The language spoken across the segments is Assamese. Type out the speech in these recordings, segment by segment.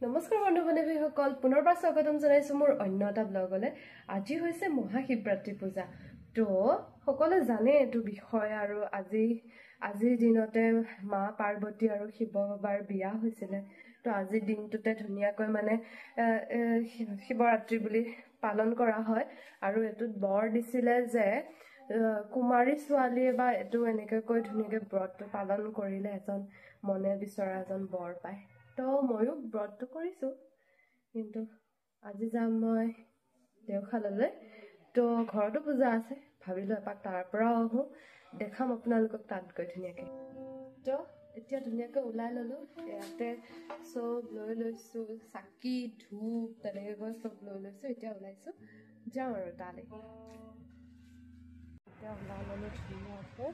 নমস্কাৰ বন্ধু বান্ধৱীসকল, পুনৰবাৰ স্বাগতম জনাইছো মোৰ অন্য এটা ব্লগলৈ। আজি হৈছে মহাশিৱৰাত্ৰি পূজা। তো সকলোৱে জানে এইটো বিষয়, আৰু আজিৰ দিনতে মা পাৰ্বতী আৰু শিৱ বাবাৰ বিয়া হৈছিলে। তো আজিৰ দিনটোতে ধুনীয়াকৈ মানে শিৱৰাত্ৰি বুলি পালন কৰা হয়। আৰু এইটোত বৰ দিছিলে যে কুমাৰী ছোৱালীয়ে বা এইটো এনেকৈ ধুনীয়াকৈ ব্ৰতটো পালন কৰিলে এজন মনে বিচৰা এজন বৰ পায়। তো ময়ো ব্ৰতটো কৰিছো, কিন্তু আজি যাম মই দেওশাললৈ। তো ঘৰতো পূজা আছে, ভাবিলো এপাক তাৰ পৰাও আহোঁ, দেখাম আপোনালোকক তাত গৈ ধুনীয়াকৈ। তো এতিয়া ধুনীয়াকৈ ওলাই ললো, ইয়াতে চব লৈ লৈছো, চাকি ধূপ তেনেকৈ গৈ চব লৈ লৈছো। এতিয়া ওলাইছো, যাওঁ আৰু তালৈ। এতিয়া ওলাই ললো ধুনীয়াকৈ।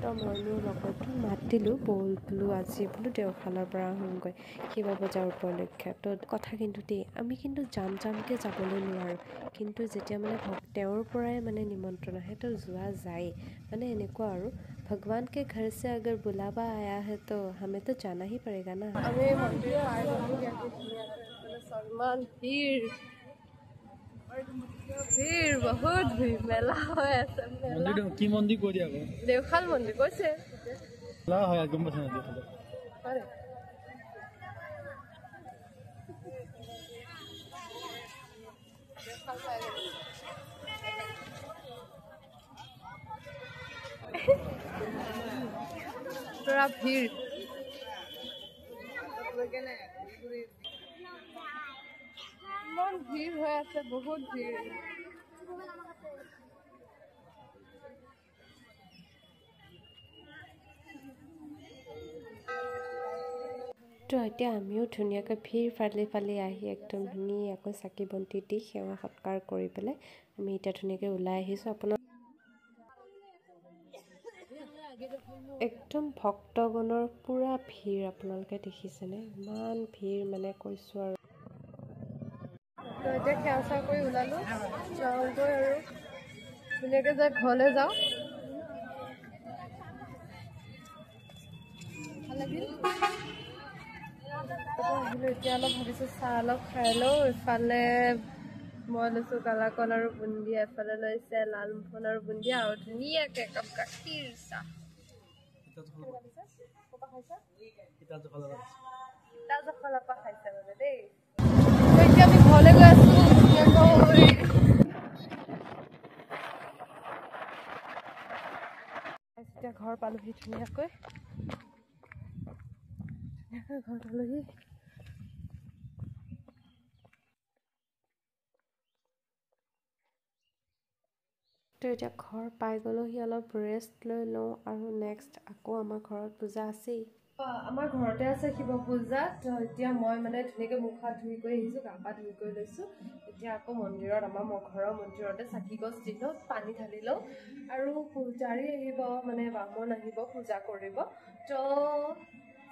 তো মই মোৰ লগৰটো মাত দিলোঁ, বোলো আজি বোলো দেওশালৰ পৰা আহোঁগৈ শিৱ বজাৰ উপলক্ষে। তো কথা কিন্তু দেই, আমি কিন্তু যামকৈ যাবলৈ নোৱাৰোঁ, কিন্তু যেতিয়া মানে তেওঁৰ পৰাই মানে নিমন্ত্ৰণ আহে তো যোৱা যায়। মানে এনেকুৱা আৰু ভগৱান के घर से अगर बुलावा आया है तो हमें तो जाना ही पड़ेगा ना। আমি মন্দিৰ পাই গ'লো, ইমান ভিৰ বহুত ভিৰ, মেলা হৈ আছে। কি মন্দিৰ কৈ দিয়া দেওশাল মন্দিৰ কৈছে হয়, গম পাইছে না দেওশাল পুৰা ভিৰ। ইমান ভিৰ হৈ আছে, বহুত ভিৰ। তো এতিয়া আমিও ধুনীয়াকৈ ভিৰ ফালি আহি একদম ধুনীয়াকৈ চাকি বন্তি দি সেৱা সৎকাৰ কৰি পেলাই আমি এতিয়া ধুনীয়াকৈ ওলাই আহিছোঁ। আপোনাৰ একদম ভক্তগণৰ পুৰা ভিৰ, আপোনালোকে দেখিছেনে? ইমান ভিৰ মানে কৈছোঁ আৰু। তো এতিয়া সেৱা চেৱা কৰি ওলালোঁ, যাওঁগৈ আৰু ধুনীয়াকৈ যাই ঘৰলৈ যাওঁ। ভাল লাগিল। আহিলোঁ, এতিয়া অলপ ভাবিছোঁ চাহ অলপ খাই লওঁ। ইফালে মই লৈছোঁ কালাকল আৰু বুন্দিয়া, এফালে লৈছে লালমোহন আৰু বুন্দিয়া, আৰু ধুনীয়াকৈ একাপ গাখীৰ চাহ। জখলাৰ পৰা খাইছে মানে দেই। এতিয়া আমি ঘৰলৈ গৈ আছোঁ ধুনীয়াকৈ। এতিয়া ঘৰ পালোহি, ধুনীয়াকৈ ঘৰ পালোহি। তো এতিয়া ঘৰ পাই গ'লোহি, অলপ ৰেষ্ট লৈ লওঁ, আৰু নেক্সট আকৌ আমাৰ ঘৰত পূজা আছেই। আমাৰ ঘৰতে আছে শিৱ পূজা। তো এতিয়া মই মানে ধুনীয়াকৈ মুখ হাত ধুই কৰি আহিছোঁ, গা পা ধুই কৰি লৈছোঁ। এতিয়া আকৌ মন্দিৰত, আমাৰ ঘৰৰ মন্দিৰতে চাকি গছ দি লওঁ, পানী ঢালি লওঁ, আৰু পূজাৰী আহিব, মানে বামুণ আহিব পূজা কৰিব। তো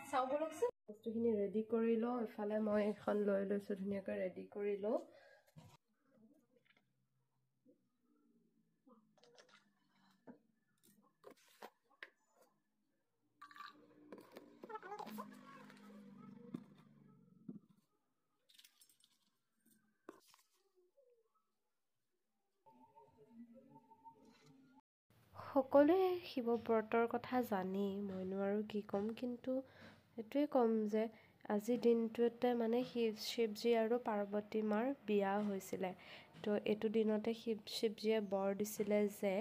চাওঁ বলকচোন, বস্তুখিনি ৰেডি কৰি লওঁ। ইফালে মই এখন লৈ লৈছোঁ, ধুনীয়াকৈ ৰেডি কৰি লওঁ। সকলোৱে শিৱ ব্ৰতৰ কথা জানেই, মইনো আৰু কি ক'ম, কিন্তু এইটোৱে ক'ম যে আজিৰ দিনটোতে মানে শিৱজী আৰু পাৰ্বতী মাৰ বিয়া হৈছিলে। তো এইটো দিনতে শিৱজীয়ে বৰ দিছিলে যে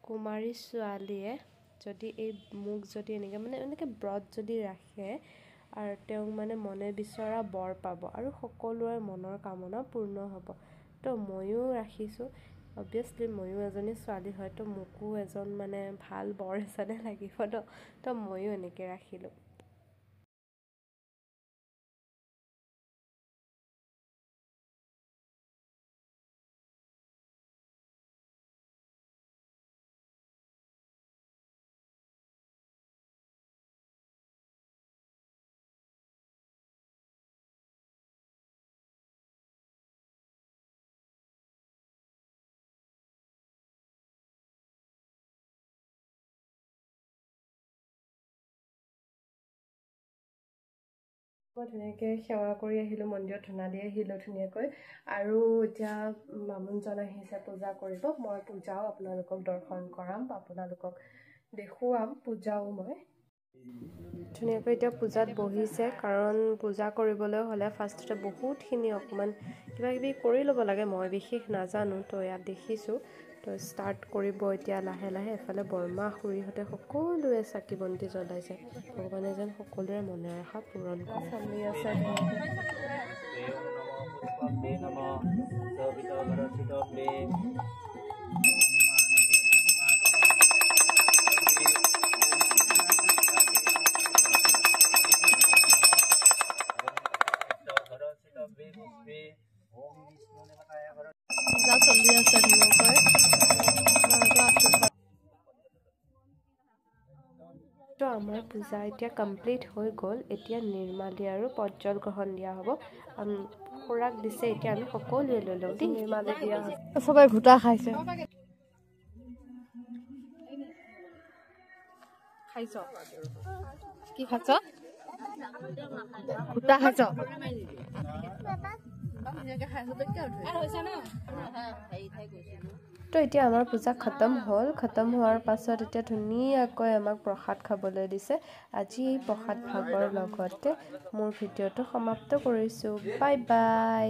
কুমাৰী ছোৱালীয়ে যদি মোক যদি এনেকৈ ব্ৰত যদি ৰাখে, আৰু তেওঁক মানে মনে বিচৰা বৰ পাব, আৰু সকলোৰে মনৰ কামনা পূৰ্ণ হ'ব। তো ময়ো ৰাখিছোঁ। অবভিয়াছলি ময়ো এজনী ছোৱালী হয়, তো মোকো এজন মানে ভাল বৰ এজনে লাগিব ন, তো ময়ো এনেকৈ ৰাখিলোঁ। মই ধুনীয়াকৈ সেৱা কৰি আহিলোঁ, মন্দিৰত ধূনা দি আহিলোঁ ধুনীয়াকৈ। আৰু এতিয়া বামুণজন আহিছে পূজা কৰিব। মই পূজাও আপোনালোকক দৰ্শন কৰাম, আপোনালোকক দেখুৱাম পূজাও মই। ধুনীয়াকৈ এতিয়া পূজাত বহিছে, কাৰণ পূজা কৰিবলৈ হ'লে ফাৰ্ষ্টতে বহুতখিনি অকণমান কিবাকিবি কৰি ল'ব লাগে। মই বিশেষ নাজানো, তো ইয়াত দেখিছোঁ। তো ষ্টাৰ্ট কৰিব এতিয়া লাহে লাহে। এফালে বৰমা খুৰীহঁতে সকলোৱে চাকি বন্তি জ্বলাইছে। ভগৱানে যেন সকলোৰে মনৰ আশা পূৰণ কৰে। চলি আছে চলি আছে ধুনীয়াকৈ। তো আমাৰ পূজা এতিয়া কমপ্লিট হৈ গ'ল। এতিয়া নিৰ্মালি আৰু পজ্জল গ্ৰহণ দিয়া হ'ব। খুৰাক দিছে, এতিয়া আমি সকলোৱে লৈ লওঁ দেই। নিৰ্মালি দিয়া হৈছে, চবে ঘোটা খাইছে। খাইছ কি খাইছ? ঘোটা খাইছ? তো এতিয়া আমাৰ পূজা খতম হ'ল। খতম হোৱাৰ পাছত এতিয়া ধুনীয়াকৈ আমাক প্ৰসাদ খাবলৈ দিছে। আজি এই প্ৰসাদ ভাগৰ লগতে মোৰ ভিডিঅ'টো সমাপ্ত কৰিছোঁ। Bye bye.